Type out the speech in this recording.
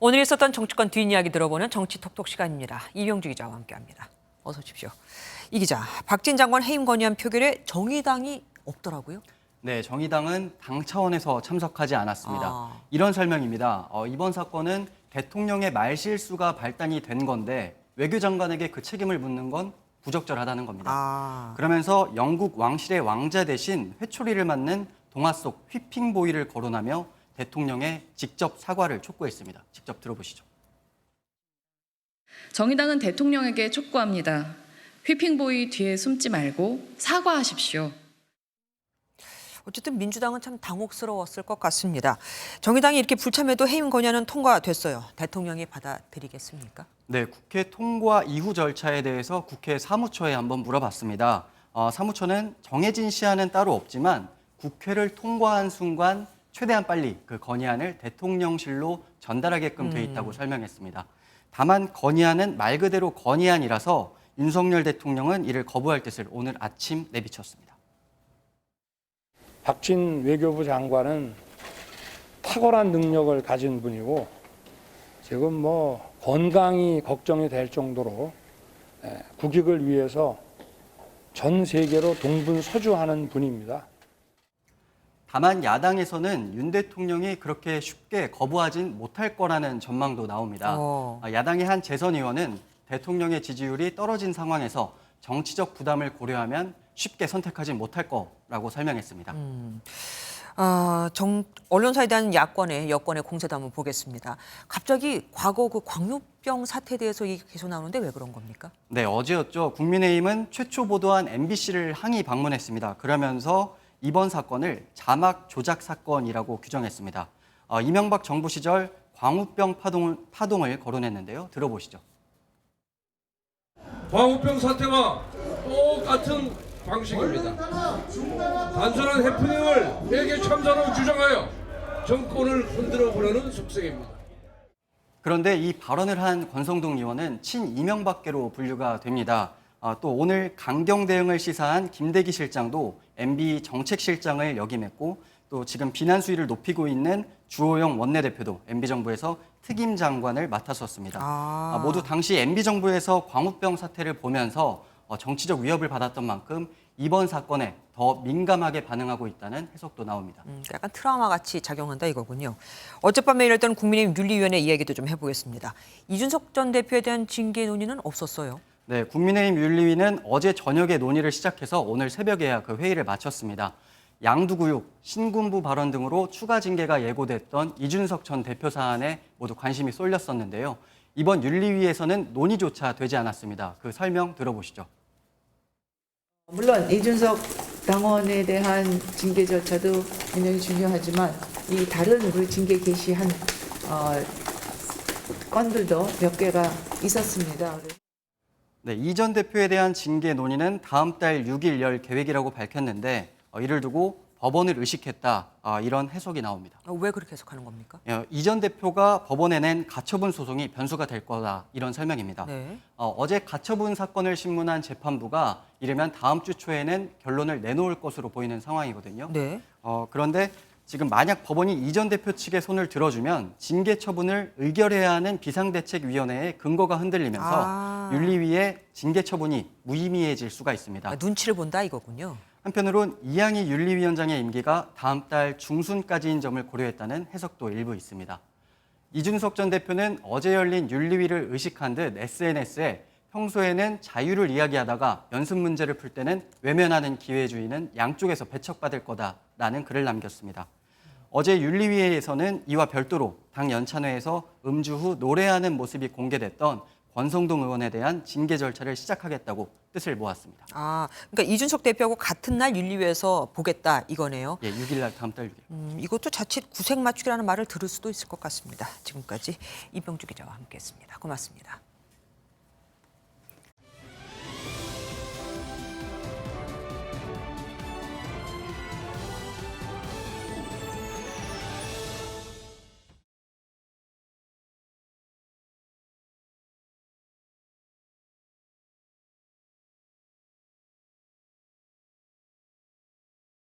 오늘 있었던 정치권 뒷이야기 들어보는 정치톡톡 시간입니다. 이병주 기자와 함께합니다. 어서 오십시오. 이 기자, 박진 장관 해임 건의안 표결에 정의당이 없더라고요. 네, 정의당은 당 차원에서 참석하지 않았습니다. 이런 설명입니다. 이번 사건은 대통령의 말실수가 발단이 된 건데 외교장관에게 그 책임을 묻는 건 부적절하다는 겁니다. 그러면서 영국 왕실의 왕자 대신 회초리를 맞는 동화 속 휘핑보이를 거론하며 대통령의 직접 사과를 촉구했습니다. 직접 들어보시죠. 정의당은 대통령에게 촉구합니다. 휘핑보이 뒤에 숨지 말고 사과하십시오. 어쨌든 민주당은 참 당혹스러웠을 것 같습니다. 정의당이 이렇게 불참해도 해임 건의안은 통과됐어요. 대통령이 받아들이겠습니까? 네, 국회 통과 이후 절차에 대해서 국회 사무처에 한번 물어봤습니다. 사무처는 정해진 시한은 따로 없지만 국회를 통과한 순간 최대한 빨리 그 건의안을 대통령실로 전달하게끔 돼 있다고 설명했습니다. 다만 건의안은 말 그대로 건의안이라서 윤석열 대통령은 이를 거부할 뜻을 오늘 아침 내비쳤습니다. 박진 외교부 장관은 탁월한 능력을 가진 분이고 지금 건강이 걱정이 될 정도로 국익을 위해서 전 세계로 동분서주하는 분입니다. 다만 야당에서는 윤 대통령이 그렇게 쉽게 거부하진 못할 거라는 전망도 나옵니다. 야당의 한 재선 의원은 대통령의 지지율이 떨어진 상황에서 정치적 부담을 고려하면 쉽게 선택하지 못할 거라고 설명했습니다. 언론사에 대한 여권의 공세도 한번 보겠습니다. 갑자기 과거 그 광우병 사태에 대해서 얘기 계속 나오는데 왜 그런 겁니까? 네, 어제였죠. 국민의힘은 최초 보도한 MBC를 항의 방문했습니다. 그러면서 이번 사건을 자막 조작 사건이라고 규정했습니다. 이명박 정부 시절 광우병 파동을 거론했는데요. 들어보시죠. 광우병 사태와 똑같은 방식입니다. 단순한 해프닝을 회계 참사로 규정하여 정권을 흔들어 보려는 속셈입니다. 그런데 이 발언을 한 권성동 의원은 친이명박계로 분류가 됩니다. 또 오늘 강경 대응을 시사한 김대기 실장도 MB 정책실장을 역임했고 또 지금 비난 수위를 높이고 있는 주호영 원내대표도 MB정부에서 특임 장관을 맡았었습니다. 모두 당시 MB정부에서 광우병 사태를 보면서 정치적 위협을 받았던 만큼 이번 사건에 더 민감하게 반응하고 있다는 해석도 나옵니다. 약간 트라우마 같이 작용한다 이거군요. 어젯밤에 열렸던 국민의힘 윤리위원회 이야기도 좀 해보겠습니다. 이준석 전 대표에 대한 징계 논의는 없었어요. 네, 국민의힘 윤리위는 어제 저녁에 논의를 시작해서 오늘 새벽에야 그 회의를 마쳤습니다. 양두구육, 신군부 발언 등으로 추가 징계가 예고됐던 이준석 전 대표 사안에 모두 관심이 쏠렸었는데요. 이번 윤리위에서는 논의조차 되지 않았습니다. 그 설명 들어보시죠. 물론 이준석 당원에 대한 징계 절차도 굉장히 중요하지만 이 다른 그 징계 개시한 건들도 몇 개가 있었습니다. 네, 이 전 대표에 대한 징계 논의는 다음 달 6일 열 계획이라고 밝혔는데 이를 두고 법원을 의식했다 이런 해석이 나옵니다. 왜 그렇게 해석하는 겁니까? 이 전 대표가 법원에 낸 가처분 소송이 변수가 될 거다 이런 설명입니다. 네. 어제 가처분 사건을 신문한 재판부가 이르면 다음 주 초에는 결론을 내놓을 것으로 보이는 상황이거든요. 네. 그런데 지금 만약 법원이 이 전 대표 측의 손을 들어주면 징계 처분을 의결해야 하는 비상대책위원회의 근거가 흔들리면서 윤리위의 징계 처분이 무의미해질 수가 있습니다. 눈치를 본다 이거군요. 한편으론 이양희 윤리위원장의 임기가 다음 달 중순까지인 점을 고려했다는 해석도 일부 있습니다. 이준석 전 대표는 어제 열린 윤리위를 의식한 듯 SNS에 평소에는 자유를 이야기하다가 연습 문제를 풀 때는 외면하는 기회주의는 양쪽에서 배척받을 거다라는 글을 남겼습니다. 어제 윤리위에서는 이와 별도로 당 연찬회에서 음주 후 노래하는 모습이 공개됐던 권성동 의원에 대한 징계 절차를 시작하겠다고 뜻을 모았습니다. 그러니까 이준석 대표하고 같은 날 윤리위에서 보겠다 이거네요. 예, 6일 날 다음 달 6일. 이것도 자칫 구색 맞추기라는 말을 들을 수도 있을 것 같습니다. 지금까지 이병주 기자와 함께했습니다. 고맙습니다.